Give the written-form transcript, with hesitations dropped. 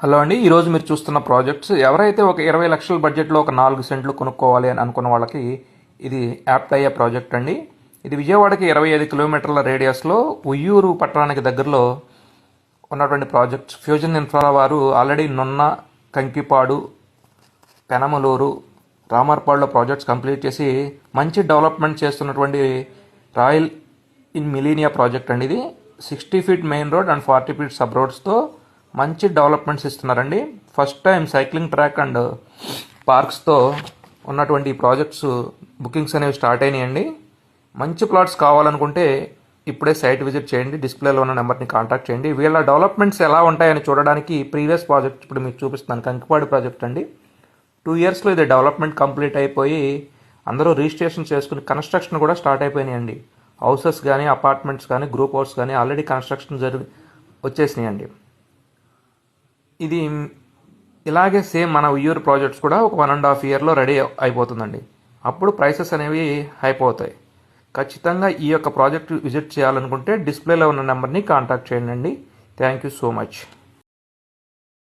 Hello అండి, ఈరోజు మీరు చూస్తున్న ప్రాజెక్ట్స్ ఎవరైతే ఒక 20 లక్షల బడ్జెట్లో ఒక 4 సెంట్లు కొనుక్కోవాలి అని అనుకున్న వాళ్ళకి ఇది యాప్ట్ అయ్యే ప్రాజెక్ట్ అండి. ఇది విజయవాడకి 25 కిలోమీటర్ల రేడియస్లో ఉయ్యూరు పట్టణానికి దగ్గరలో ఉన్నటువంటి ప్రాజెక్ట్స్. ఫ్యూజన్ ఇన్ఫ్రా వారు ఆల్రెడీ నున్న, కంకిపాడు, పెనమలూరు, రామర్పాడులో ప్రాజెక్ట్స్ కంప్లీట్ చేసి మంచి డెవలప్మెంట్ చేస్తున్నటువంటి రాయల్ ఇన్ మిలీనియా ప్రాజెక్ట్ అండి. ఇది 60 feet main road and 40 feet sub రోడ్స్తో మంచి డెవలప్మెంట్స్ ఇస్తున్నారండి. First time cycling track and పార్క్స్తో ఉన్నటువంటి ప్రాజెక్ట్స్ బుకింగ్స్ అనేవి స్టార్ట్ అయినాయండి. మంచి ప్లాట్స్ కావాలనుకుంటే ఇప్పుడే సైట్ విజిట్ చేయండి. డిస్ప్లేలో ఉన్న నెంబర్ని కాంటాక్ట్ చేయండి. వీళ్ళ డెవలప్మెంట్స్ ఎలా ఉంటాయని చూడడానికి ప్రీవియస్ ప్రాజెక్ట్ ఇప్పుడు మీకు చూపిస్తున్నాను. కంకిపాడు ప్రాజెక్ట్ అండి. 2 ఇయర్స్లో ఇది డెవలప్మెంట్ కంప్లీట్ అయిపోయి అందరూ రిజిస్ట్రేషన్ చేసుకుని కన్స్ట్రక్షన్ కూడా స్టార్ట్ అయిపోయినాయండి. హౌసెస్ కానీ, అపార్ట్మెంట్స్ కానీ, గ్రూప్ హౌస్ కానీ ఆల్రెడీ కన్స్ట్రక్షన్ వచ్చేసినాయండి. ఇది ఇలాగే సేమ్ మన ఉయ్యూరు ప్రాజెక్ట్స్ కూడా ఒక 1.5 ఇయర్లో రెడీ అయిపోతుందండి. అప్పుడు ప్రైసెస్ అనేవి అయిపోతాయి. ఖచ్చితంగా ఈ యొక్క ప్రాజెక్ట్ విజిట్ చేయాలనుకుంటే డిస్ప్లేలో ఉన్న నెంబర్ని కాంటాక్ట్ చేయండి. Thank you so much.